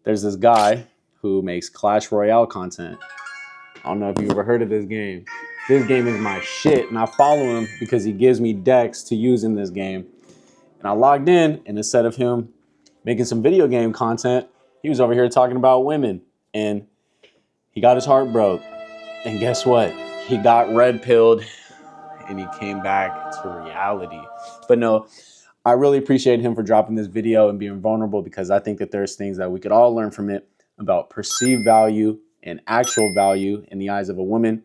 there's this guy who makes Clash Royale content. I don't know if you've ever heard of this game. This game is my shit, and I follow him because he gives me decks to use in this game. And I logged in, and instead of him making some video game content, he was over here talking about women. And he got his heart broke. And guess what? He got red pilled, and he came back to reality. But no, I really appreciate him for dropping this video and being vulnerable, because I think that there's things that we could all learn from it about perceived value and actual value in the eyes of a woman.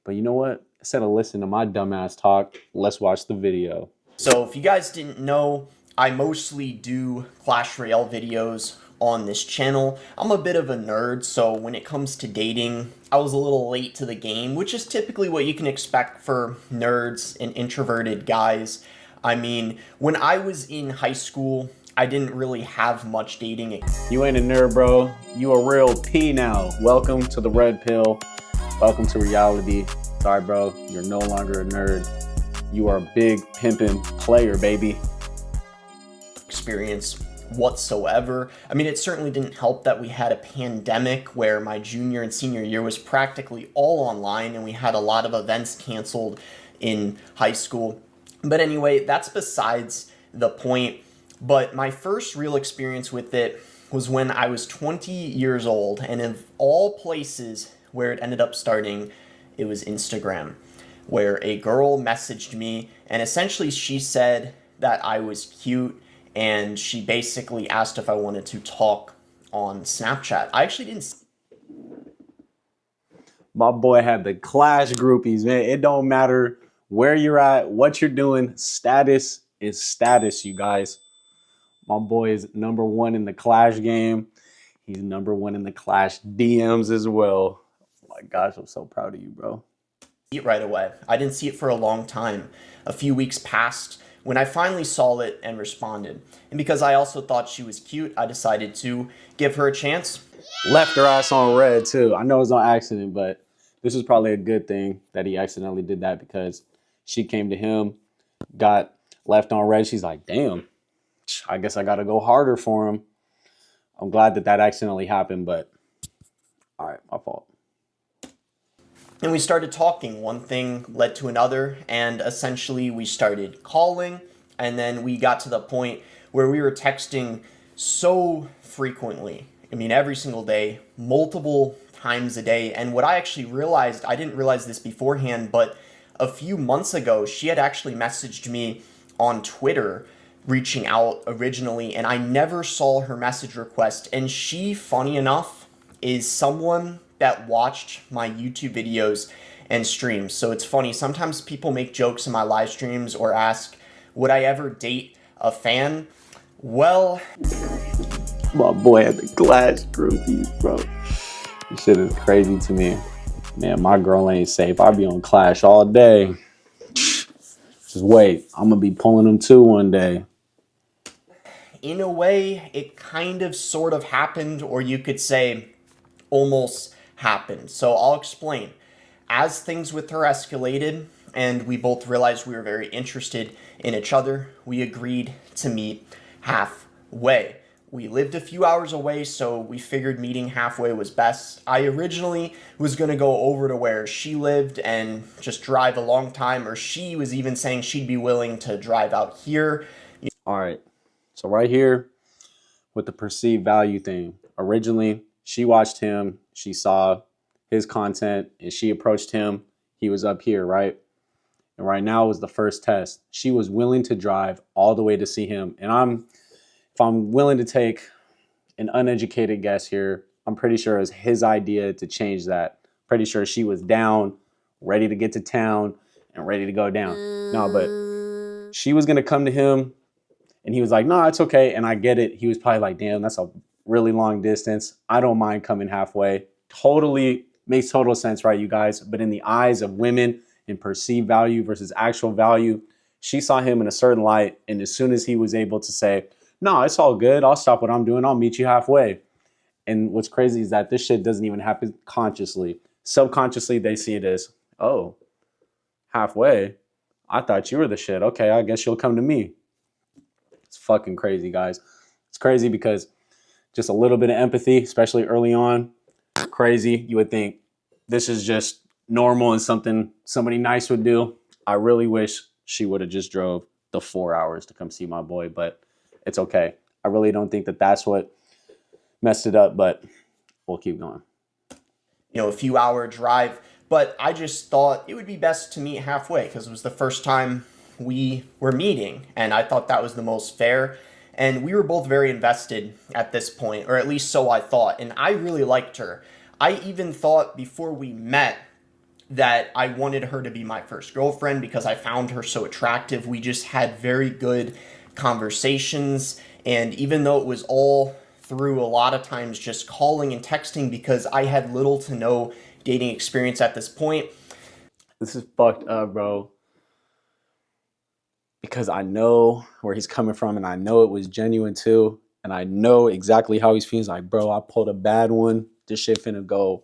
But you know what? Instead of listening to my dumbass talk, let's watch the video. So if you guys didn't know, I mostly do Clash Royale videos on this channel. I'm a bit of a nerd, so when it comes to dating, I was a little late to the game, which is typically what you can expect for nerds and introverted guys. I mean, when I was in high school, I didn't really have much dating. You ain't a nerd, bro. You a real P now. Welcome to the red pill. Welcome to reality. Sorry, bro. You're no longer a nerd. You are a big pimpin' player, baby. Experience whatsoever. I mean, it certainly didn't help that we had a pandemic where my junior and senior year was practically all online, and we had a lot of events canceled in high school. But anyway, that's besides the point. But my first real experience with it was when I was 20 years old, and of all places where it ended up starting, it was Instagram, where a girl messaged me, and essentially she said that I was cute, and she basically asked if I wanted to talk on Snapchat. I actually didn't. My boy had the Clash groupies, man. It don't matter where you're at, what you're doing. Status is status, you guys. My boy is #1 in the Clash game. He's #1 in the Clash DMs as well. Oh my gosh, I'm so proud of you, bro. See it right away. I didn't see it for a long time. A few weeks passed when I finally saw it and responded. And because I also thought she was cute, I decided to give her a chance. Left her ass on red too. I know it's on accident, but this is probably a good thing that he accidentally did that, because she came to him, got left on red. She's like, damn, I guess I got to go harder for him. I'm glad that that accidentally happened, but all right, my fault. And we started talking. One thing led to another, and essentially we started calling, and then we got to the point where we were texting so frequently. I mean, every single day, multiple times a day. And what I actually realized, I didn't realize this beforehand, but a few months ago, she had actually messaged me on Twitter, reaching out originally, and I never saw her message request. And she, funny enough, is someone that watched my YouTube videos and streams. So it's funny, sometimes people make jokes in my live streams or ask, would I ever date a fan? Well, my boy had the Clash groupies, bro. This shit is crazy to me. Man, my girl ain't safe. I be on Clash all day. Just wait, I'm gonna be pulling them too one day. In a way, it kind of sort of happened, or you could say almost happened. So I'll explain. As things with her escalated and we both realized we were very interested in each other, we agreed to meet halfway. We lived a few hours away, so we figured meeting halfway was best. I originally was going to go over to where she lived and just drive a long time, or she was even saying she'd be willing to drive out here. All right, so right here with the perceived value thing. Originally, she watched him, she saw his content, and she approached him. He was up here, right? And right now was the first test. She was willing to drive all the way to see him. And if I'm willing to take an uneducated guess here, I'm pretty sure it was his idea to change that. Pretty sure she was down, ready to get to town, and ready to go down. No, but she was gonna come to him, and he was like, no, it's okay. And I get it. He was probably like, damn, that's a really long distance. I don't mind coming halfway. Totally makes total sense, right, you guys? But in the eyes of women and perceived value versus actual value, she saw him in a certain light. And as soon as he was able to say, no, it's all good, I'll stop what I'm doing, I'll meet you halfway. And what's crazy is that this shit doesn't even happen consciously. Subconsciously, they see it as, oh, halfway? I thought you were the shit. Okay, I guess you'll come to me. It's fucking crazy, guys. It's crazy because just a little bit of empathy, especially early on. Crazy. You would think this is just normal and something somebody nice would do. I really wish she would have just drove the 4 hours to come see my boy, but it's okay. I really don't think that that's what messed it up, but we'll keep going. A few hour drive, but I just thought it would be best to meet halfway because it was the first time we were meeting, and I thought that was the most fair. And we were both very invested at this point, or at least so I thought, and I really liked her. I even thought before we met that I wanted her to be my first girlfriend because I found her so attractive. We just had very good conversations, and even though it was all through a lot of times just calling and texting because I had little to no dating experience at this point. This is fucked up, bro. Because I know where he's coming from and I know it was genuine too. And I know exactly how he's feeling. He's like, bro, I pulled a bad one. This shit finna go.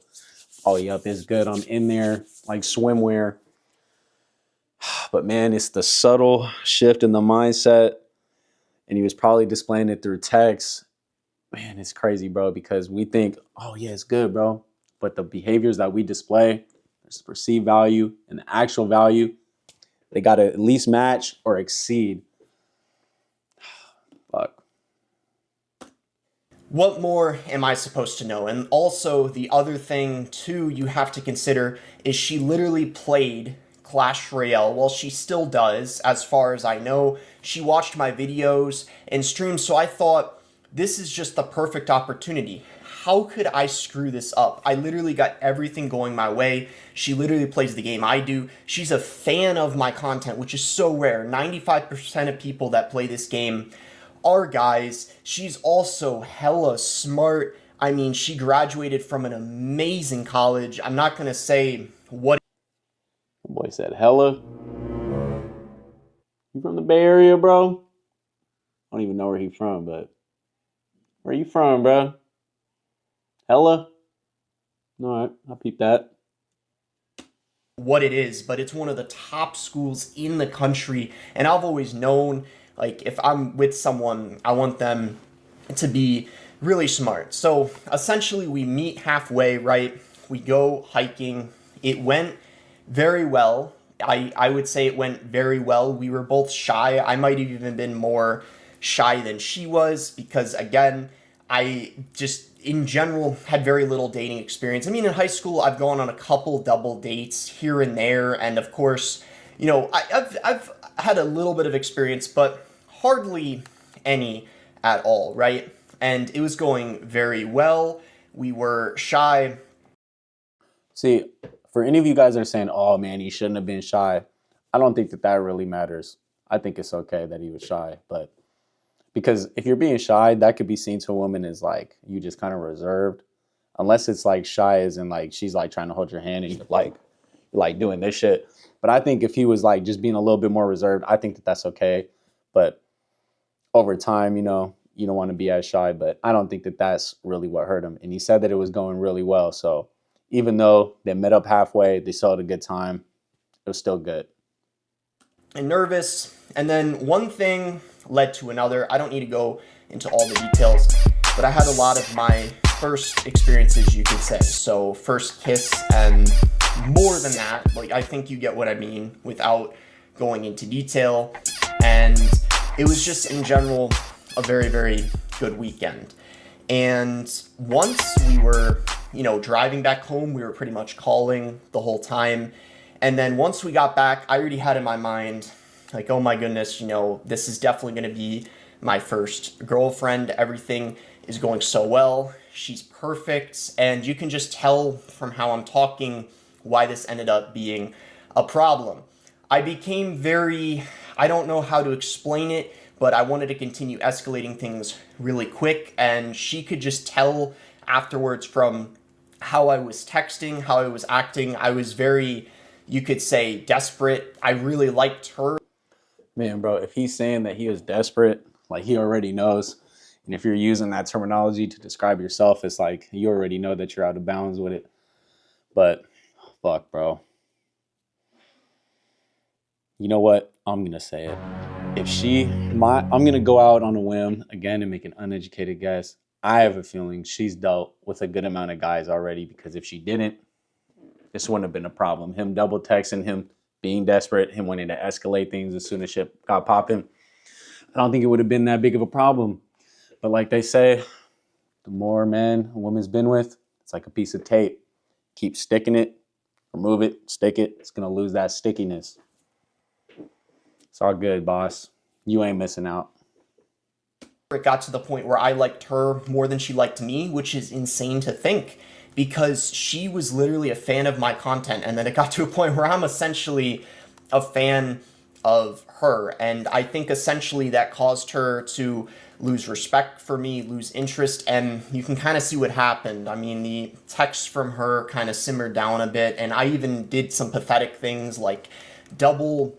Oh, yup, it's good. I'm in there like swimwear. But man, it's the subtle shift in the mindset. And he was probably displaying it through text. Man, it's crazy, bro, because we think, oh, yeah, it's good, bro. But the behaviors that we display, there's perceived value and the actual value, they got to at least match or exceed. Fuck. What more am I supposed to know? And also, the other thing, too, you have to consider is she literally played Clash Royale. Well, she still does, as far as I know. She watched my videos and streams, so I thought, this is just the perfect opportunity. How could I screw this up? I literally got everything going my way. She literally plays the game I do. She's a fan of my content, which is so rare. 95% of people that play this game are guys. She's also hella smart. I mean, she graduated from an amazing college. I'm not going to say what. The boy said, hella. You from the Bay Area, bro? I don't even know where he's from, but where you from, bro? Hella? All right, I'll peep that. What it is, but it's one of the top schools in the country, and I've always known, like, if I'm with someone, I want them to be really smart. So essentially we meet halfway, right? We go hiking. It went very well. I would say it went very well. We were both shy. I might have even been more shy than she was because, again, I just in general had very little dating experience. I mean, in high school, I've gone on a couple double dates here and there, and of course, I've had a little bit of experience, but hardly any at all, right? And it was going very well. We were shy. See, for any of you guys that are saying, oh man, he shouldn't have been shy, I don't think that really matters. I think it's okay that he was shy, but because if you're being shy, that could be seen to a woman as like you just kind of reserved, unless it's like shy as in like she's like trying to hold your hand and you're like doing this shit. But I think if he was like just being a little bit more reserved, I think that that's okay. But over time, you don't want to be as shy, but I don't think that that's really what hurt him. And he said that it was going really well. So even though they met up halfway, they still had a good time. It was still good. And nervous. And then one thing led to another. I don't need to go into all the details, but I had a lot of my first experiences, you could say. So first kiss, and more than that, like I think you get what I mean without going into detail. And it was just in general a very, very good weekend. And once we were, driving back home, we were pretty much calling the whole time. And then once we got back, I already had in my mind, like, oh my goodness, this is definitely going to be my first girlfriend. Everything is going so well. She's perfect. And you can just tell from how I'm talking why this ended up being a problem. I became I don't know how to explain it, but I wanted to continue escalating things really quick. And she could just tell afterwards from how I was texting, how I was acting. I was very, you could say, desperate. I really liked her. Man, bro, if he's saying that he was desperate, like he already knows. And if you're using that terminology to describe yourself, it's like you already know that you're out of bounds with it. But fuck, bro. You know what? I'm going to say it. I'm going to go out on a whim again and make an uneducated guess. I have a feeling she's dealt with a good amount of guys already, because if she didn't, this wouldn't have been a problem. Him double texting, him being desperate, him wanting to escalate things as soon as shit got popping. I don't think it would have been that big of a problem. But like they say, the more men a woman's been with, it's like a piece of tape. Keep sticking it, remove it, stick it. It's going to lose that stickiness. It's all good, boss. You ain't missing out. It got to the point where I liked her more than she liked me, which is insane to think, because she was literally a fan of my content, and then it got to a point where I'm essentially a fan of her, and I think essentially that caused her to lose respect for me, lose interest, and you can kind of see what happened. I mean, the texts from her kind of simmered down a bit, and I even did some pathetic things like double,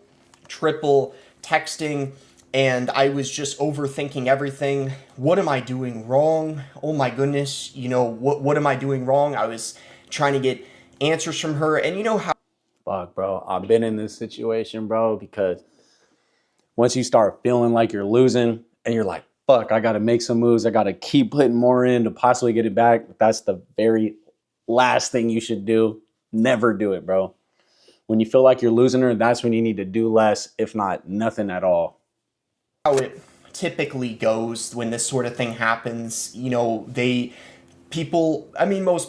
triple texting, and I was just overthinking everything. What am I doing wrong? Oh my goodness, what am I doing wrong? I was trying to get answers from her, and you know how... Fuck, bro. I've been in this situation, bro, because once you start feeling like you're losing and you're like, fuck, I got to make some moves. I got to keep putting more in to possibly get it back. That's the very last thing you should do. Never do it, bro. When you feel like you're losing her, that's when you need to do less, if not nothing at all. How it typically goes when this sort of thing happens. Most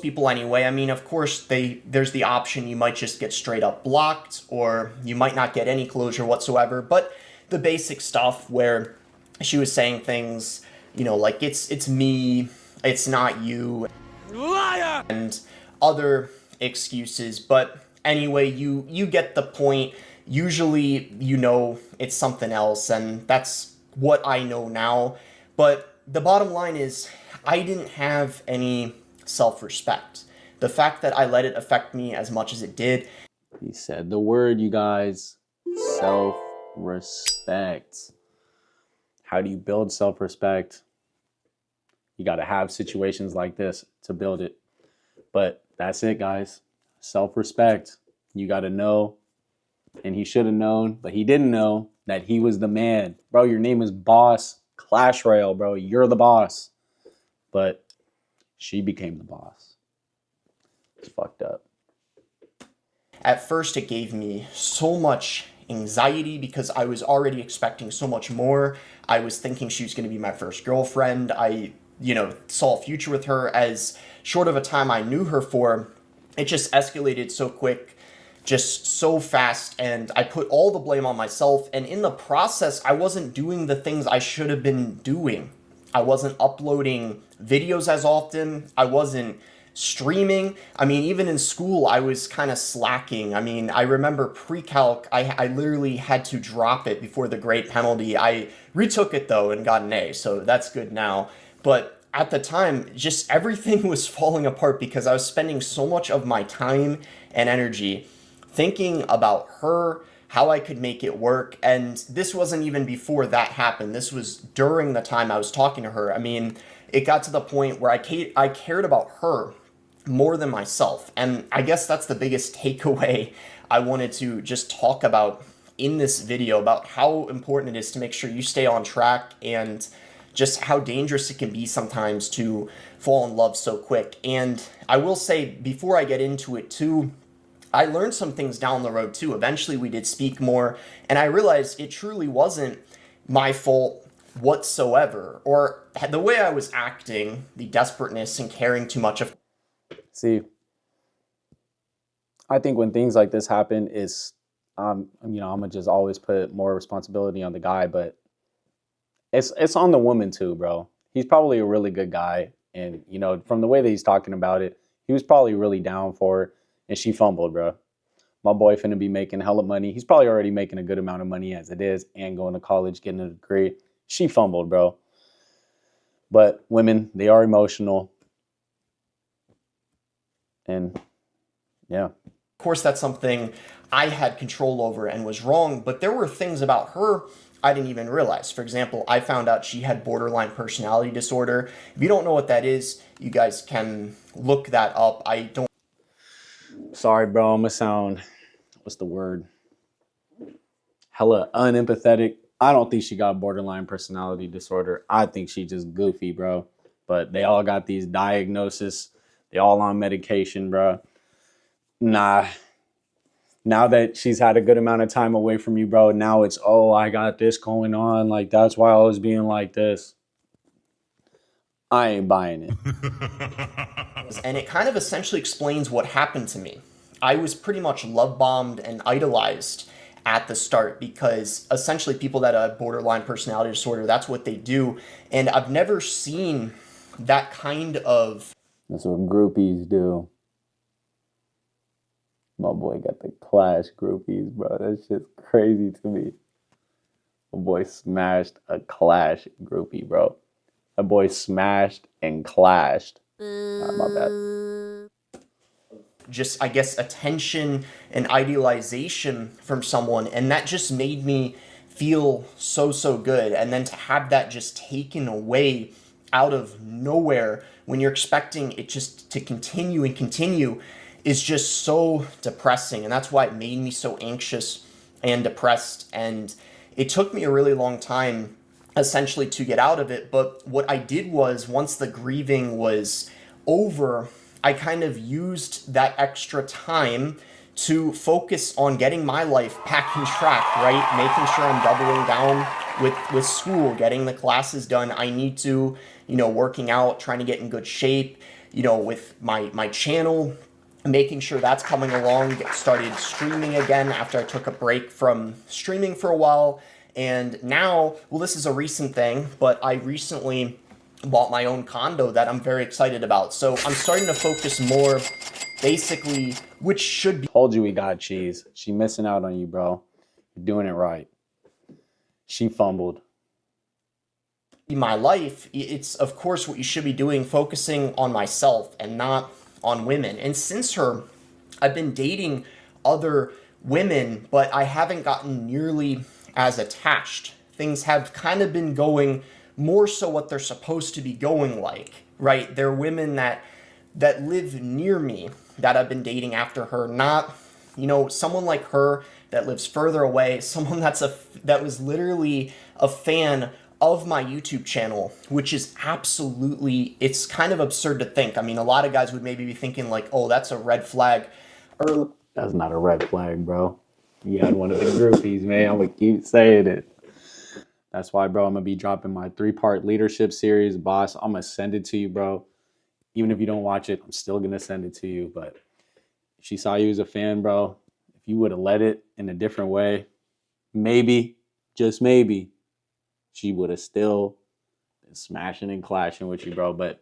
people anyway, of course there's the option you might just get straight up blocked, or you might not get any closure whatsoever, but the basic stuff where she was saying things, like it's me, it's not you, liar, and other excuses. But anyway, you get the point. Usually, it's something else, and that's what I know now. But the bottom line is, I didn't have any self-respect. The fact that I let it affect me as much as it did. He said the word, you guys, self-respect. How do you build self-respect? You got to have situations like this to build it. But that's it, guys. Self-respect. You got to know. And he should have known, but he didn't know that he was the man. Bro, your name is Boss Clash Royale, bro. You're the boss. But she became the boss. It's fucked up. At first, it gave me so much anxiety because I was already expecting so much more. I was thinking she was going to be my first girlfriend. I, saw a future with her. As short of a time I knew her for, it just escalated so quick, just so fast, and I put all the blame on myself, and in the process, I wasn't doing the things I should have been doing. I wasn't uploading videos as often. I wasn't streaming. Even in school, I was kind of slacking. I remember pre-calc, I literally had to drop it before the grade penalty. I retook it, though, and got an A, so that's good now. But at the time, just everything was falling apart because I was spending so much of my time and energy thinking about her, how I could make it work. And this wasn't even before that happened. This was during the time I was talking to her. It got to the point where I cared about her more than myself. And I guess that's the biggest takeaway I wanted to just talk about in this video, about how important it is to make sure you stay on track, and just how dangerous it can be sometimes to fall in love so quick. And I will say, before I get into it too, I learned some things down the road too. Eventually we did speak more, and I realized it truly wasn't my fault whatsoever, or the way I was acting, the desperateness and caring too much of... See, I think when things like this happen, I'm gonna just always put more responsibility on the guy, but it's on the woman too, bro. He's probably a really good guy, and from the way that he's talking about it, he was probably really down for it, and she fumbled, bro. My boy finna be making hella money. He's probably already making a good amount of money as it is, and going to college, getting a degree. She fumbled, bro. But women, they are emotional. And yeah. Of course, that's something I had control over and was wrong, but there were things about her I didn't even realize. For example, I found out she had borderline personality disorder. If you don't know what that is, you guys can look that up. I don't... Sorry, bro. I'm gonna sound, what's the word? Hella unempathetic. I don't think she got borderline personality disorder. I think she just goofy, bro. but they all got these diagnoses. They all on medication, bro. Nah. Now that she's had a good amount of time away from you, bro, now it's, oh, I got this going on. Like, that's why I was being like this. I ain't buying it. And it kind of essentially explains what happened to me. I was pretty much love bombed and idolized at the start because essentially people that have borderline personality disorder, that's what they do. And I've never seen that kind of... That's what groupies do. My boy got the Clash groupies, bro. That shit's crazy to me. My boy smashed a Clash groupie, bro. That boy smashed and clashed. Nah, my bad. Just, I guess, attention and idealization from someone, and that just made me feel so good. And then to have that just taken away out of nowhere when you're expecting it just to continue and continue is just so depressing. And that's why it made me so anxious and depressed. And it took me a really long time essentially to get out of it. But what I did was, once the grieving was over, I kind of used that extra time to focus on getting my life back in track, right? Making sure I'm doubling down with school, getting the classes done. I need to, working out, trying to get in good shape, with my channel, making sure that's coming along. Started streaming again after I took a break from streaming for a while. And now, well, this is a recent thing, but I recently bought my own condo that I'm very excited about. So I'm starting to focus more, basically, which should be... Told you we got cheese. She missing out on you, bro. You're doing it right. She fumbled. My life, it's of course what you should be doing, focusing on myself and not on women. And since her, I've been dating other women, but I haven't gotten nearly as attached. Things have kind of been going more so what they're supposed to be going like, right? They're women that live near me that I've been dating after her, not, someone like her that lives further away, someone that was literally a fan of my YouTube channel, which is absolutely, it's kind of absurd to think. I mean, a lot of guys would maybe be thinking like, oh, that's a red flag. That's not a red flag, bro. You had one of the groupies, man. I'm gonna keep saying it. That's why, bro, I'm gonna be dropping my 3-part leadership series, boss. I'm gonna send it to you, bro. Even if you don't watch it, I'm still gonna send it to you. But if she saw you as a fan, bro, if you would have led it in a different way, maybe, just maybe, she would have still been smashing and clashing with you, bro. But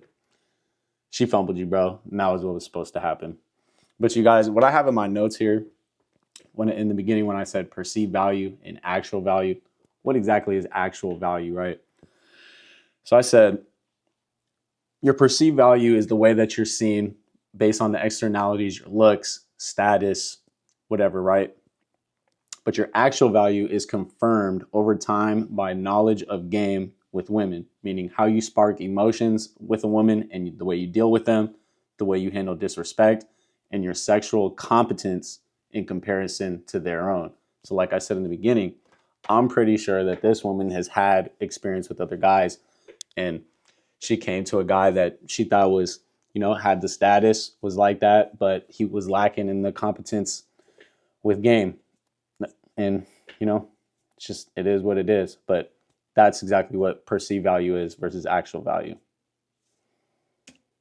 she fumbled you, bro. And that was what was supposed to happen. But you guys, what I have in my notes here, in the beginning when I said perceived value and actual value, what exactly is actual value, right? So I said, your perceived value is the way that you're seen based on the externalities, your looks, status, whatever, right? But your actual value is confirmed over time by knowledge of game with women, meaning how you spark emotions with a woman and the way you deal with them, the way you handle disrespect, and your sexual competence in comparison to their own. So like I said in the beginning, I'm pretty sure that this woman has had experience with other guys, and she came to a guy that she thought was, had the status, was like that, but he was lacking in the competence with game. And, it's just, it is what it is. But that's exactly what perceived value is versus actual value.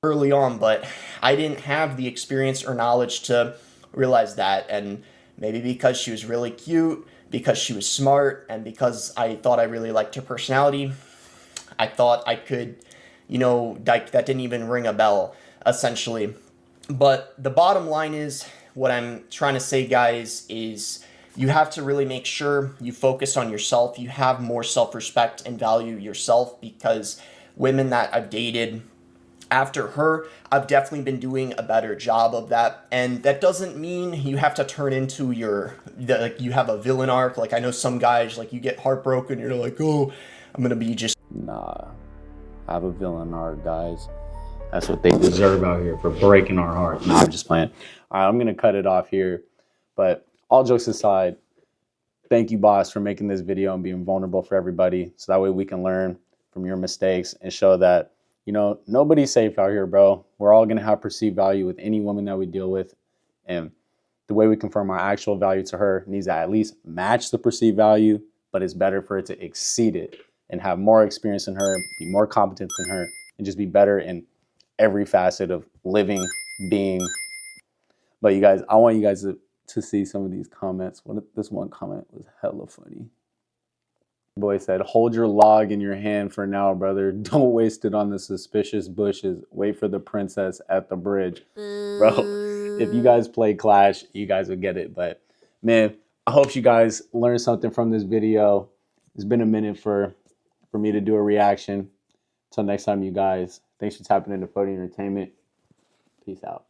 Early on, but I didn't have the experience or knowledge to realize that. And maybe because she was really cute, because she was smart, and because I thought I really liked her personality, I thought I could, that didn't even ring a bell, essentially. But the bottom line is, what I'm trying to say, guys, is you have to really make sure you focus on yourself. You have more self-respect and value yourself, because women that I've dated after her, I've definitely been doing a better job of that. And that doesn't mean you have to turn into you have a villain arc. Like, I know some guys, like, you get heartbroken, you're like, oh, I'm gonna be just... Nah, I have a villain arc, guys. That's what they deserve out here for breaking our heart. Nah, I'm just playing. All right, I'm gonna cut it off here. But all jokes aside, thank you, boss, for making this video and being vulnerable for everybody. So that way we can learn from your mistakes and show that, You know, nobody's safe out here, bro. We're all going to have perceived value with any woman that we deal with. And the way we confirm our actual value to her needs to at least match the perceived value, but it's better for it to exceed it and have more experience than her, be more competent than her, and just be better in every facet of living, being. But you guys, I want you guys to see some of these comments. This one comment was hella funny. Boy said, hold your log in your hand for now, brother. Don't waste it on the suspicious bushes. Wait for the princess at the bridge. Bro, if you guys play Clash, you guys would get it. But man, I hope you guys learned something from this video. It's been a minute for me to do a reaction. Until next time, you guys, thanks for tapping into Fody Entertainment. Peace out.